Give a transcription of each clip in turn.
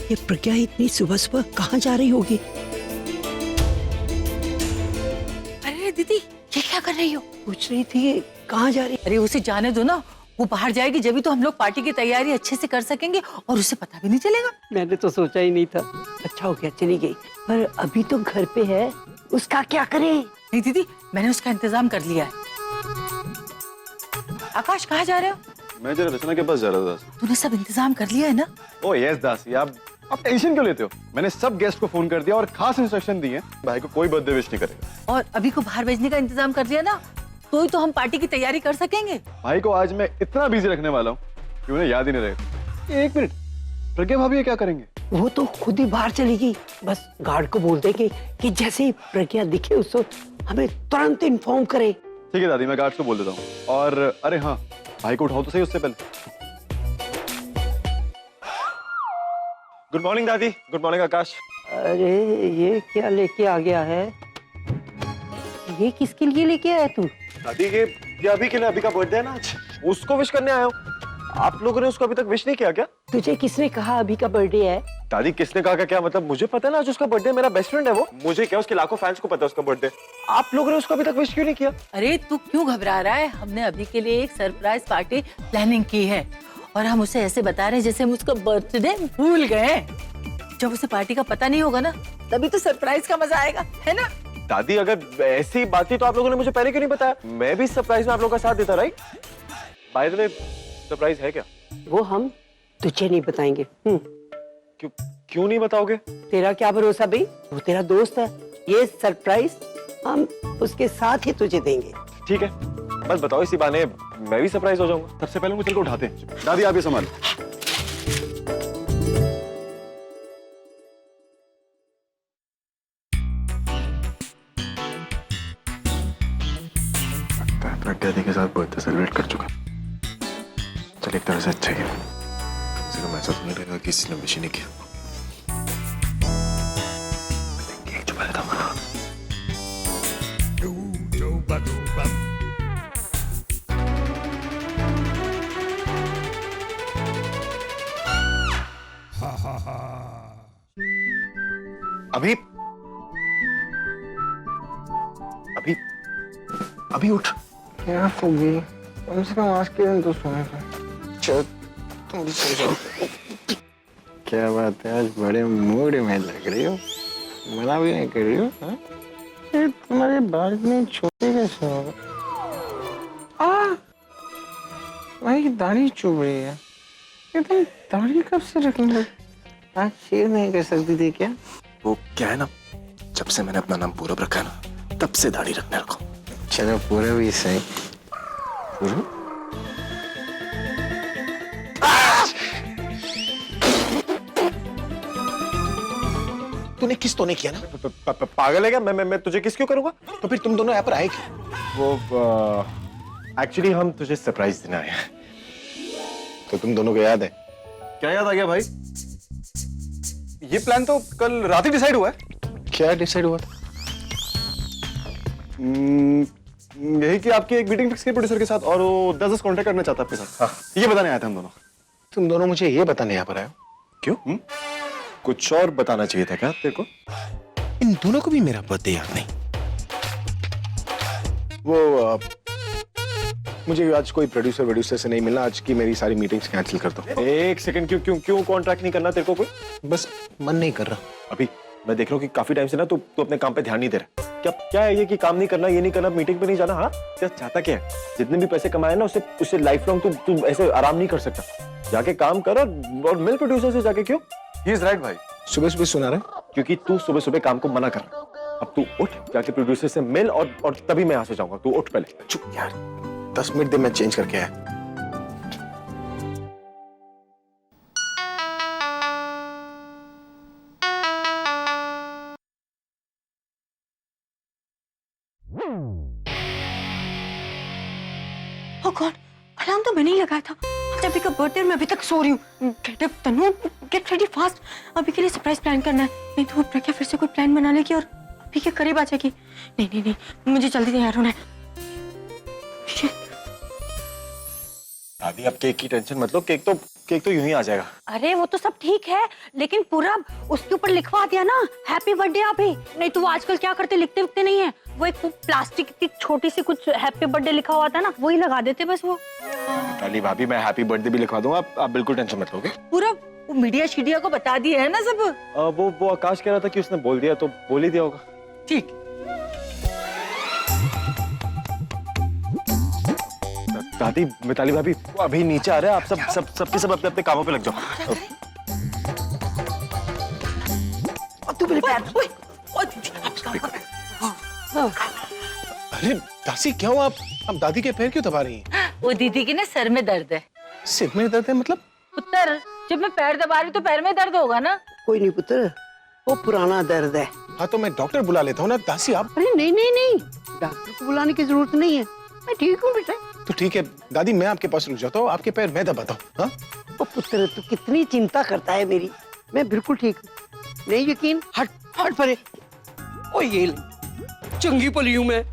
ये प्रज्ञा इतनी सुबह सुबह कहाँ जा रही होगी? अरे दीदी, ये क्या कर रही हो? पूछ रही थी कहाँ जा रही। अरे उसे जाने दो ना, वो बाहर जाएगी जब भी तो हम लोग पार्टी की तैयारी अच्छे से कर सकेंगे और उसे पता भी नहीं चलेगा। मैंने तो सोचा ही नहीं था। अच्छा हो गया चली गई, पर अभी तो घर पे है, उसका क्या करे? नहीं दीदी, मैंने उसका इंतजाम कर लिया है। आकाश कहाँ जा रहे हो? मैं जरा रचना के पास जा रहा था दास। तूने सब इंतजाम कर लिया है ना? ओ यस दास, आप टेंशन क्यों लेते हो? मैंने सब गेस्ट को फोन कर दिया और खास इंस्ट्रक्शन दिए हैं, भाई को कोई बर्थडे विश नहीं करेगा। और अभी को बाहर भेजने का इंतजाम कर लिया ना, तो ही तो हम पार्टी की तैयारी कर सकेंगे। भाई को आज मैं इतना बिजी रखने वाला हूँ कि उन्हें याद ही नहीं रहेगा। एक मिनट, प्रज्ञा भाभी ये क्या करेंगे? वो तो खुद ही बाहर चली गई। बस गार्ड को बोल देंगे कि जैसे ही प्रज्ञा दिखे उसको हमें तुरंत इन्फॉर्म करे। ठीक है दादी, मैं गार्ड को बोल देता हूँ। और अरे हाँ, भाई को उठाओ तो सही उससे पहले। गुड मॉर्निंग दादी। गुड मॉर्निंग आकाश। अरे ये क्या लेके आ गया है? ये किसके लिए लेके आया तू? दादी ये अभी के लिए, अभी का बर्थडे है ना आज, उसको विश करने आया हूँ। आप लोगों ने उसको अभी तक विश नहीं किया क्या? तुझे किसने कहा अभी का बर्थडे है? दादी किसने कहा क्या मतलब? मुझे पता है ना आज उसका बर्थडे, मेरा बेस्ट फ्रेंड है वो। मुझे क्या, उसके लाखों फैंस को पता है उसका बर्थडे। आप लोगों ने उसको अभी तक विश क्यों नहीं किया? अरे तू क्यों घबरा रहा है? हमने अभी के लिए एक सरप्राइज पार्टी प्लानिंग की है और हम उसे ऐसे बता रहे हैं जैसे हम उसका बर्थडे भूल गए। जब उसे पार्टी का पता नहीं होगा ना, तभी तो सरप्राइज का मजा आएगा, है ना? दादी अगर ऐसी बात थी तो आप लोगों ने मुझे पहले क्यों नहीं बताया? मैं भी सरप्राइज में आप लोगों का साथ देता, right? By the way, surprise है क्या? वो हम तुझे नहीं बताएंगे। क्यों नहीं बताओगे? तेरा क्या भरोसा भाई, वो तेरा दोस्त है। ये सरप्राइज हम उसके साथ ही तुझे देंगे। ठीक है, बस बताओ, इसी बहाने मैं भी सरप्राइज हो जाऊंगा। सबसे पहले मुझे चल के उठाते हैं। दादी आप ये संभालो। प्रज्ञा दी के साथ बर्थडे सेलिब्रेट कर चुका। चल एक तरह से अच्छा ही है, कम से कम ऐसा तो नहीं रहेगा किसी ने विश नहीं किया। केक छुपाया था हमारा। अभी अभी अभी उठ। क्या फूगी, कम से कम आज के दिन तो सोने का। चल तुम भी सो जाओ। क्या बात है, आज बड़े मूड में लग रही हो, मना भी नहीं कर रही हो। हाँ? ये तुम्हारे बाल इतने छोटे कैसे हो गए? भाई दाढ़ी चुभ रही है। ये तुम दाढ़ी कब से रखने लगे? आज शेर नहीं कर सकती थी क्या? वो क्या है ना, जब से मैंने अपना नाम पूरब रखा है ना, तब से दाढ़ी रखने रखो। चलो पूरा भी सही। पूरा तूने किस तो नहीं किया ना? पागल है क्या? मैं तुझे किस क्यों करूंगा? तो फिर तुम दोनों यहाँ पर आए क्यों? वो एक्चुअली हम तुझे सरप्राइज देना है। तो तुम दोनों को याद है? क्या याद आ गया भाई? ये प्लान तो कल रात ही डिसाइड हुआ है। क्या डिसाइड हुआ था? यही कि आपकी एक मीटिंग फिक्स की प्रोड्यूसर के साथ और वो 10 कॉन्टेक्ट करना चाहता है आपके साथ। हाँ, ये बताने आए थे हम दोनों। तुम दोनों मुझे ये बताने यहाँ पर आए हो? क्यों? कुछ और बताना चाहिए था क्या तेरे को? इन दोनों को भी मेरा बर्थडे याद नहीं। वो मुझे आज कोई प्रोड्यूसर से नहीं मिलना। आज की मेरी सारी मीटिंग्स कैंसिल कर दो। एक सेकंड, क्यों क्यों क्यों कॉन्ट्रैक्ट नहीं करना तेरे को कोई? बस मन नहीं कर रहा। अभी मैं देख रहा हूँ कि काफी टाइम से ना तू अपने काम पे ध्यान नहीं दे रहा। क्या है ये कि काम नहीं करना, ये नहीं करना, मीटिंग पे नहीं जाना? हाँ, क्या चाहता क्या है? जितने भी पैसे कमाए ना उससे लाइफ लॉन्ग तू ऐसे आराम नहीं कर सकता। जाके काम कर और मिल प्रोड्यूसर से जाके। क्यों? ही इज राइट भाई। सुबह सुबह सुना रहा, क्योंकि तू सुबह सुबह काम को मना कर रहा। अब तू उठ, जाके प्रोड्यूसर से मिल और तभी मैं यहाँ से जाऊंगा। तू उठ पहले। चुप यार, 10 मिनट दे, मैं चेंज करके आया। Oh God, अलार्म तो मैंने ही लगाया था। आज अभी का बर्थडे, मैं अभी तक सो रही हूँ। गेट अप तनु, गेट रेडी फास्ट। अभी के लिए सरप्राइज प्लान करना है, नहीं तो वो प्रज्ञा फिर से कोई प्लान बना लेगी और अभी के करीब आ जाएगी। नहीं नहीं नहीं, मुझे जल्दी तैयार होना है। Shit. दादी अब केक की टेंशन मत लो, केक तो यूं ही आ जाएगा। अरे वो तो सब ठीक है, लेकिन पूरा उसके ऊपर लिखवा दिया ना हैप्पी बर्थडे अभी। नहीं तो वो आजकल क्या करते, लिखते नहीं है, वो एक प्लास्टिक की छोटी सी कुछ हैप्पी बर्थडे लिखा हुआ था ना, वही लगा देते बस वो। मिताली भाभी मैं हैप्पी बर्थडे भी लिखवा दूंगा, आप बिल्कुल टेंशन मत लोगे। पूरा वो मीडिया शीडिया को बता दिया है ना सब। वो आकाश कह रहा था कि उसने बोल दिया, तो बोल ही दिया होगा। ठीक। दादी मिताली भाभी वो अभी नीचे आ रहे हैं, आप सब अपने अपने कामों पे लग जाओ। तू मेरे पैर। अरे दासी क्या हुआ, आप दादी के पैर क्यों दबा रही हैं? वो दीदी के ना सर में दर्द है। सिर में दर्द है मतलब? पुत्र, जब मैं पैर दबा रही तो पैर में दर्द होगा ना। कोई नहीं पुत्र, वो पुराना दर्द है। हाँ तो मैं डॉक्टर बुला लेता हूँ ना दासी। आप अरे नहीं, डॉक्टर को बुलाने की जरूरत नहीं है, मैं ठीक हूँ बेटा। तो ठीक है दादी, मैं आपके पास रुक जाता हूँ, आपके पैर मैं दबाता हूँ। हाँ ओ पुत्र, तू कितनी चिंता करता है मेरी, मैं बिल्कुल ठीक हूँ। नहीं यकीन, हट परे। ओ ये ले, चंगी पली हूँ मैं,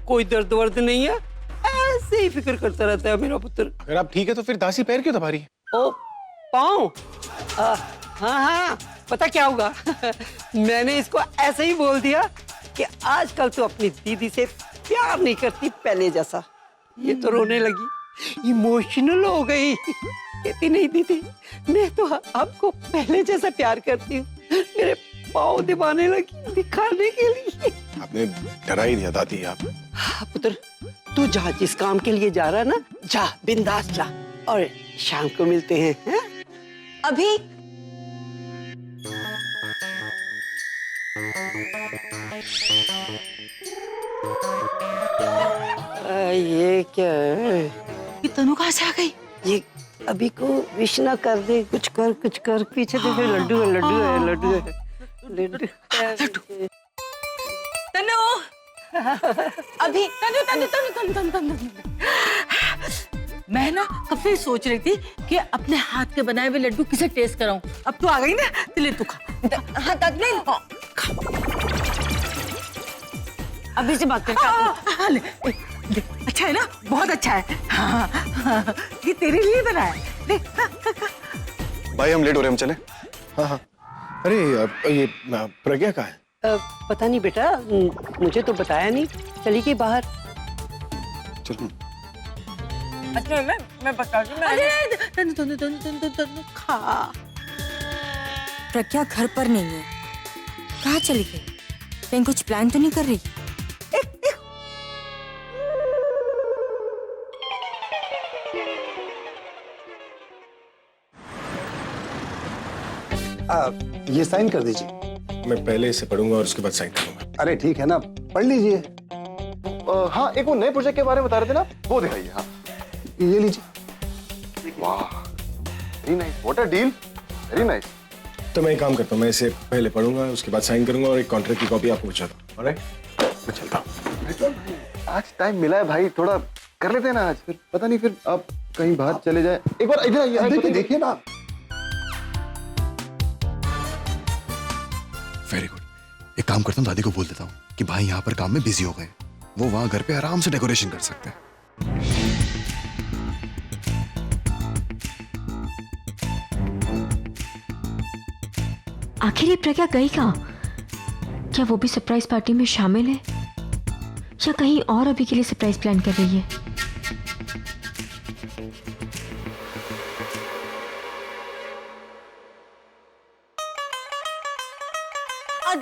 कोई दर्द वर्द नहीं है, ऐसे ही फिक्र करता रहता है मेरा पुत्र। अगर आप ठीक है तो फिर दासी पैर क्यों दबा रही है? ओ पाँव, हाँ पता क्या होगा मैंने इसको ऐसे ही बोल दिया कि आजकल तो अपनी दीदी से प्यार नहीं करती पहले जैसा। ये तो रोने लगी, इमोशनल हो गई, कहती नहीं दीदी मैं तो आपको पहले जैसा प्यार करती हूँ। मेरे पाँव दबाने लगी दिखाने के लिए। आपने डरा ही दिया दादी। आप पुत्र तू जा, जिस काम के लिए जा रहा है ना, जा बिंदास जा, और शाम को मिलते हैं। अभी ये क्या है? ये तनु कहाँ से आ गई? ये अभी को विश ना कर दे, कुछ कर, पीछे तो फिर लड्डू है। तनु, अभी तनु। मैं ना कब से सोच रही थी कि अपने हाथ के बनाए हुए लड्डू किसे टेस्ट कराऊं। अब तू आ गई ना, ले तू खा। हाँ नहीं, अभी से बात करके ले, अच्छा है ना, बहुत अच्छा है। हाँ, ये तेरे लिए बना है। ले, भाई हम लेट हो रहे, हम चले। हाँ अरे ये प्रज्ञा कहाँ है? पता नहीं बेटा, मुझे तो बताया नहीं, चली गई बाहर। चलो अच्छा मैं बता दूं। तनु खा। प्रज्ञा घर पर नहीं है, कहाँ चली गई? कहीं कुछ प्लान तो नहीं कर रही? ये साइन कर दीजिए। मैं पहले इसे पढ़ूंगा और उसके बाद साइन करूंगा। अरे ठीक है ना, पढ़ लीजिए। हाँ एक वो नए प्रोजेक्ट के बारे में बता रहे थे ना, वो दिखाइए। हाँ ये लीजिए। वाह very nice, what a deal, very nice. तो मैं एक काम करता हूँ, मैं इसे पहले पढ़ूंगा उसके बाद साइन करूंगा और एक कॉन्ट्रैक्ट की कॉपी आपको भिजवा दूँ। ऑलराइट, मैं चलता हूँ। आज टाइम मिला है भाई, थोड़ा कर लेते हैं ना आज, फिर पता नहीं फिर आप कहीं बाहर चले जाए। एक बार इधर आइए, देखिए ना। Very good. एक काम करता हूँ, दादी को बोल देता हूँ कि भाई यहाँ पर काम में बिजी हो गए, वो वहां घर पे आराम से डेकोरेशन कर सकते हैं। आखिर ये प्रज्ञा गई कहाँ? क्या वो भी सरप्राइज पार्टी में शामिल है या कहीं और अभी के लिए सरप्राइज प्लान कर रही है?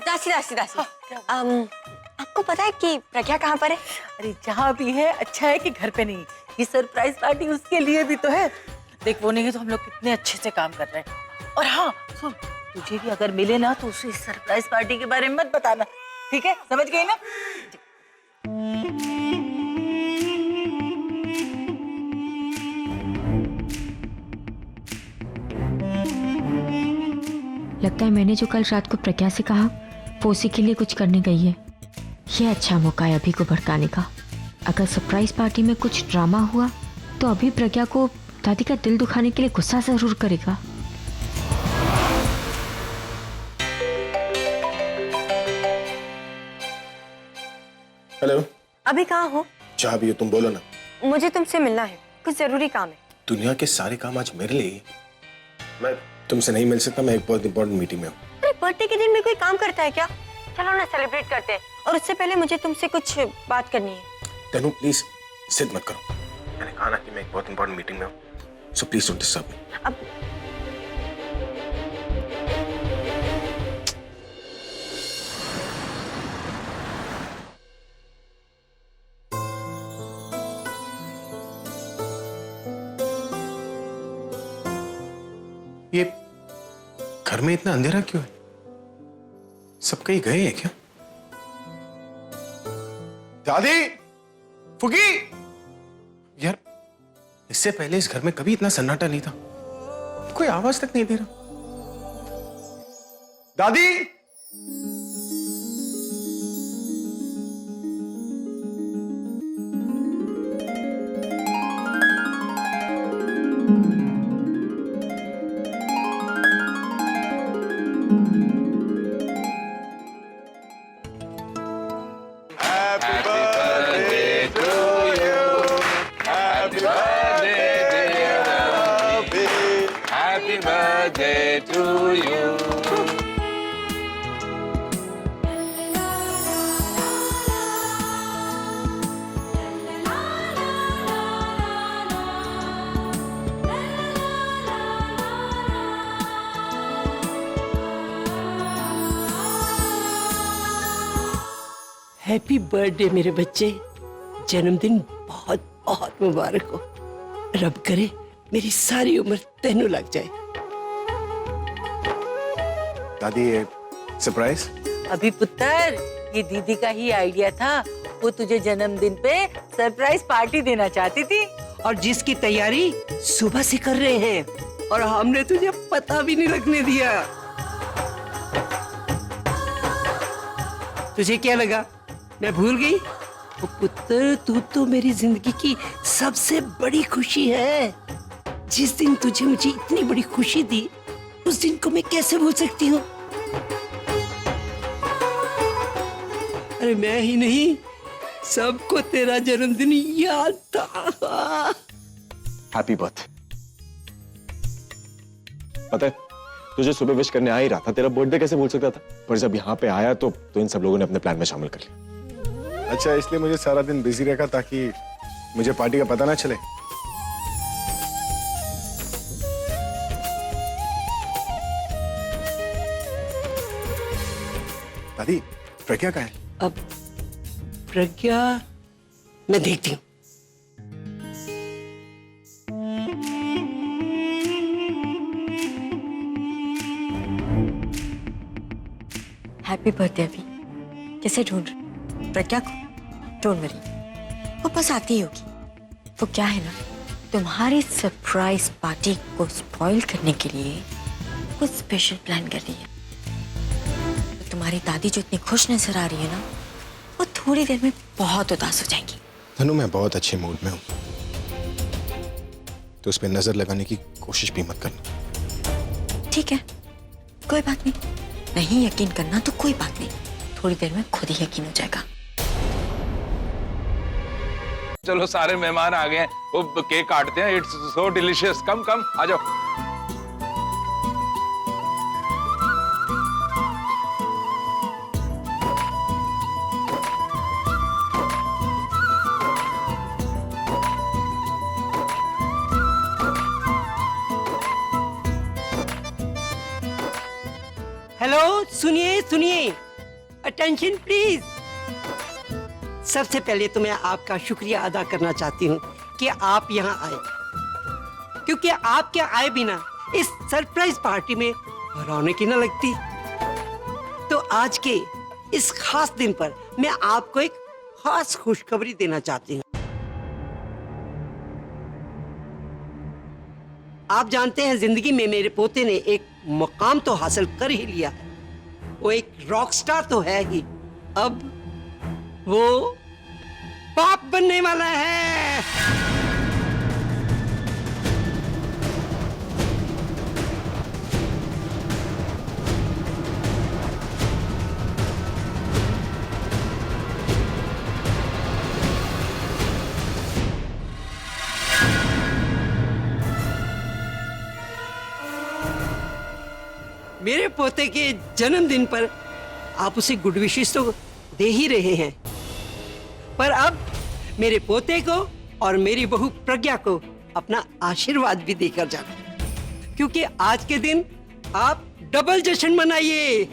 दासी आपको पता है कि प्रज्ञा कहाँ पर है? अरे जहाँ भी है अच्छा है कि घर पे नहीं। ये सरप्राइज पार्टी उसके लिए भी तो है। देख वो नहीं है तो हम लोग कितने अच्छे से काम कर रहे हैं। और हाँ सुन, तुझे भी अगर मिले ना तो उसे सरप्राइज पार्टी के बारे में मत बताना, ठीक है? समझ गई ना? लगता है मैंने जो कल रात को प्रज्ञा से कहा वो उसी के लिए कुछ करने गई है। ये अच्छा मौका है अभी को भड़काने का। अगर सरप्राइज पार्टी में कुछ ड्रामा हुआ तो अभी प्रज्ञा को दादी का दिल दुखाने के लिए गुस्सा जरूर करेगा। हेलो, अभी कहाँ हो? जहाँ भी हो तुम बोलो ना। मुझे तुमसे मिलना है, कुछ जरूरी काम है। दुनिया के सारे काम आज मेरे लिए। मैं तुमसे नहीं मिल सकता, मैं एक बहुत इंपॉर्टेंट मीटिंग में हूँ। अरे बर्थडे के दिन में कोई काम करता है क्या? चलो ना सेलिब्रेट करते हैं। और उससे पहले मुझे तुमसे कुछ बात करनी है। तनु प्लीज जिद मत करो, मैंने कहा ना कि मैं एक बहुत इंपॉर्टेंट मीटिंग में हूँ, so please don't disturb me. अब ये घर में इतना अंधेरा क्यों है? सब कहीं गए हैं क्या? दादी, फुगी, यार इससे पहले इस घर में कभी इतना सन्नाटा नहीं था, कोई आवाज तक नहीं दे रहा। दादी, हैप्पी बर्थडे मेरे बच्चे, जन्मदिन बहुत बहुत मुबारक हो। रब करे मेरी सारी उम्र तेनू लग जाए। दादी ये सरप्राइज? अभी पुत्र, ये दीदी का ही आइडिया था। वो तुझे जन्मदिन पे सरप्राइज पार्टी देना चाहती थी। और जिसकी तैयारी सुबह से कर रहे हैं, और हमने तुझे पता भी नहीं लगने दिया। तुझे क्या लगा मैं भूल गई? ओ पुत्र, तू तो मेरी जिंदगी की सबसे बड़ी खुशी है। जिस दिन तुझे मुझे इतनी बड़ी खुशी दी, उस दिन को मैं कैसे भूल सकती हूँ? अरे मैं ही नहीं, सबको तेरा जन्मदिन याद था। Happy birthday. पता है तुझे सुबह विश करने आ ही रहा था, तेरा बर्थडे कैसे भूल सकता था? पर जब यहाँ पे आया तो इन सब लोगों ने अपने प्लान में शामिल कर लिया। अच्छा, इसलिए मुझे सारा दिन बिजी रखा ताकि मुझे पार्टी का पता ना चले। दादी, प्रज्ञा कहाँ है? अब प्रज्ञा, मैं देखती हूँ। हैप्पी बर्थडे अभी। कैसे ढूंढ रहे? प्रज्ञा को? डोंट वरी, वो बस आती ही होगी। वो क्या है ना, तुम्हारी सरप्राइज पार्टी को स्पॉइल करने के लिए कुछ स्पेशल प्लान कर रही है। तो तुम्हारी दादी जो इतनी खुश नजर आ रही है ना, वो थोड़ी देर में बहुत उदास हो जाएंगी। धनु, मैं बहुत अच्छे मूड में हूँ, तो उस पर नजर लगाने की कोशिश भी मत करना। ठीक है, कोई बात नहीं। नहीं यकीन करना तो कोई बात नहीं, थोड़ी देर में खुद ही यकीन हो जाएगा। चलो सारे मेहमान आ गए हैं, वो केक काटते हैं। It's so delicious. कम कम आ जाओ। हेलो, सुनिए सुनिए, अटेंशन प्लीज। सबसे पहले तो मैं आपका शुक्रिया अदा करना चाहती हूँ कि आप यहाँ आए, क्योंकि आपके आए बिना इस सरप्राइज पार्टी में रौनक ही न लगती। तो आज के इस खास दिन पर मैं आपको एक खास खुशखबरी देना चाहती हूँ। आप जानते हैं जिंदगी में मेरे पोते ने एक मुकाम तो हासिल कर ही लिया है, वो एक रॉक स्टार तो है ही, अब वो बाप बनने वाला है। मेरे पोते के जन्मदिन पर आप उसे गुड विशेस तो दे ही रहे हैं, पर अब मेरे पोते को और मेरी बहू प्रज्ञा को अपना आशीर्वाद भी देकर जाना, क्योंकि आज के दिन आप डबल जश्न मनाइए।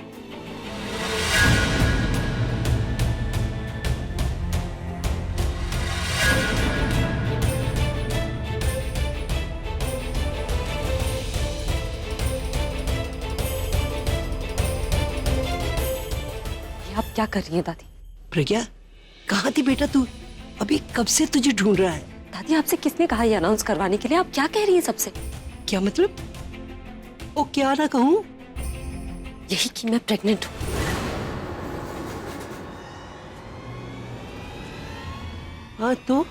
आप क्या कर रही हैं दादी? प्रज्ञा, कहाँ थी बेटा तू? अभी कब से तुझे ढूंढ रहा है। दादी आपसे किसने कहा ये अनाउंस करवाने के लिए? आप क्या कह रही हैं सबसे? क्या मतलब? ओ क्या ना कहूँ? यही कि मैं प्रेग्नेंट हूँ। हाँ तो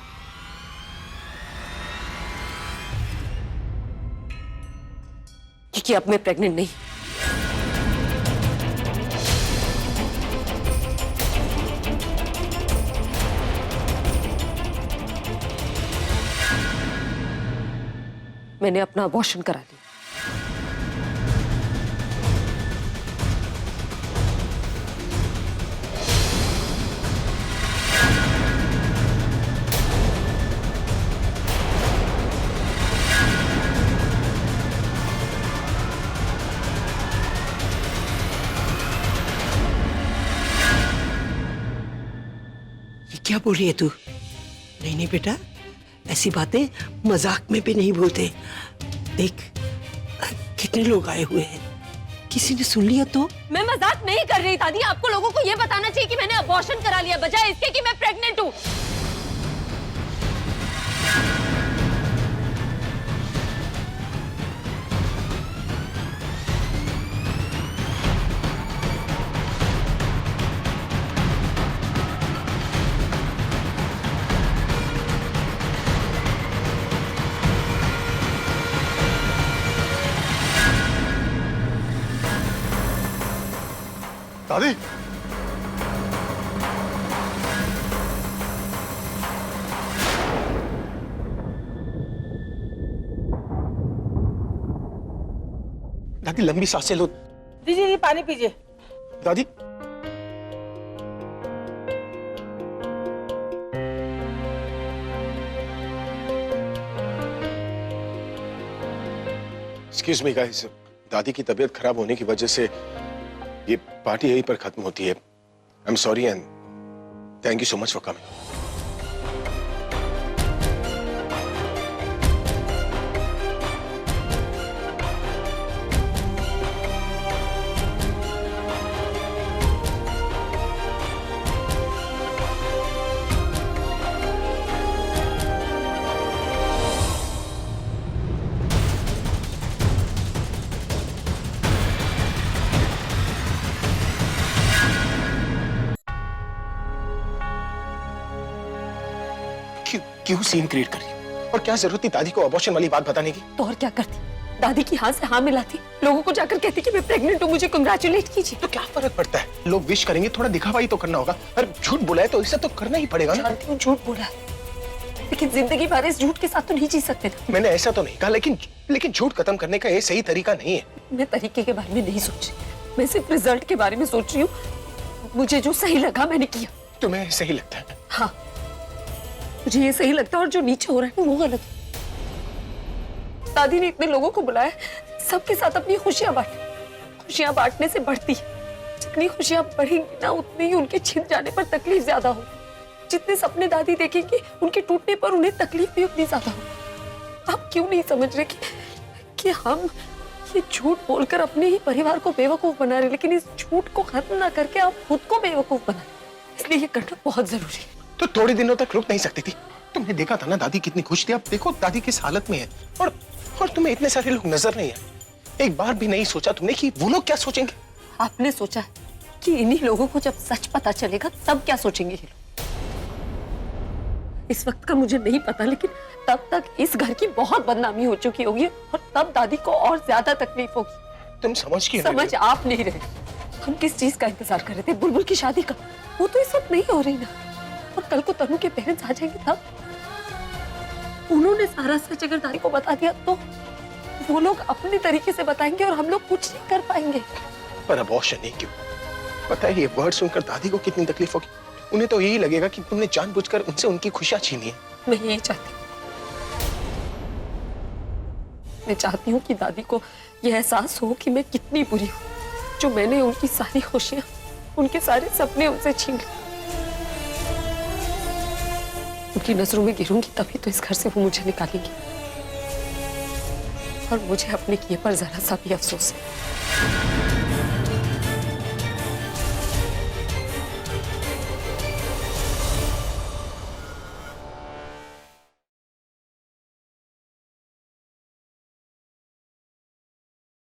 क्योंकि अब मैं प्रेग्नेंट नहीं। मैंने अपना अबॉर्शन करा लिया। ये क्या बोल रही है तू? नहीं नहीं बेटा, ऐसी बातें मजाक में भी नहीं बोलते। देख कितने लोग आए हुए हैं, किसी ने सुन लिया तो? मैं मजाक नहीं कर रही दादी। आपको लोगों को ये बताना चाहिए कि मैंने अबॉर्शन करा लिया, बजाय इसके कि मैं प्रेग्नेंट हूँ। दादी, दादी लंबी सांसें लो। दीजिए ये पानी पीजिए। दादी, एक्सक्यूज मी गाइस, दादी की तबीयत खराब होने की वजह से ये पार्टी यहीं पर खत्म होती है। I am sorry and thank you so much for coming. क्यों सीन क्रिएट कर रही है? और क्या जरूरत थी दादी को अबॉर्शन वाली बात बताने की? तो और क्या करती? दादी की हाँ से हाँ मिलाती, लोगों को जाकर कहती कि मैं प्रेग्नेंट हूँ, मुझे कंग्रेचुलेट कीजिए। तो क्या फर्क पड़ता है? लोग विश करेंगे, थोड़ा दिखावा ही तो करना होगा। अरे झूठ बोला है तो ऐसा तो करना ही पड़ेगा ना। जानती हूँ झूठ बोला, लेकिन जिंदगी भर इस झूठ के साथ तो नहीं जी सकते ना। मैंने ऐसा तो नहीं कहा, लेकिन झूठ खत्म करने का ये सही तरीका नहीं है। मैं तरीके के बारे में नहीं सोच रही, मैं सिर्फ रिजल्ट के बारे में सोच रही हूँ। मुझे जो सही लगा मैंने किया। तुम्हें सही लगता है? हाँ, मुझे ये सही लगता है और जो नीचे हो रहा है वो गलत है। दादी ने इतने लोगों को बुलाया, सबके साथ अपनी खुशियां बांटी। खुशियां बांटने से बढ़ती है, जितनी खुशियां बढ़ेंगी ना उतने ही उनके छिन जाने पर तकलीफ ज्यादा हो। जितने सपने दादी देखेंगी उनके टूटने पर उन्हें तकलीफ भी उतनी ज्यादा हो। आप क्यों नहीं समझ रहे कि हम ये झूठ बोलकर अपने ही परिवार को बेवकूफ बना रहे, लेकिन इस झूठ को खत्म ना करके आप खुद को बेवकूफ बना रहे। इसलिए ये करना बहुत जरूरी है। तो थोड़े दिनों तक रुक नहीं सकती थी? तुमने देखा था ना दादी कितनी खुश थी। अब देखो दादी किस हालत में है, और तुम्हें इतने सारे लोग नजर नहीं है। एक बार भी नहीं सोचा तुमने कि वो लोग क्या सोचेंगे? आपने सोचा है कि इन्हीं लोगों को जब सच पता चलेगा तब क्या सोचेंगे ये लोग? इस वक्त का मुझे नहीं पता, लेकिन तब तक इस घर की बहुत बदनामी हो चुकी होगी और तब दादी को और ज्यादा तकलीफ होगी। तुम समझ क्यों नहीं समझ रहे? आप नहीं रहे। हम किस चीज का इंतजार कर रहे थे? बुलबुल की शादी का। वो तो इस वक्त नहीं हो रही ना, और कल को तनु के पेरेंट्स आ जाएंगे तब। उन्होंने सारा सच अगर दादी को बता दिया तो वो लोग अपने तरीके से बताएंगे और हम लोग कुछ नहीं कर पाएंगे। पर अबॉर्शन नहीं क्यों? पता है ये वर्ड सुनकर दादी को कितनी तकलीफ होगी। उन्हें तो यही लगेगा कि तुमने जानबूझकर उनसे उनकी खुशियां छीनी है। मैं यही चाहती हूँ, मैं चाहती हूँ कि दादी को यह एहसास हो कि मैं कितनी बुरी हूँ, जो मैंने उनकी सारी खुशियां, उनके सारे सपने उनसे छीन लिए। उनकी नजरों में गिरूंगी तभी तो इस घर से वो मुझे निकालेंगी, और मुझे अपने किए पर जरा सा भी अफसोस है।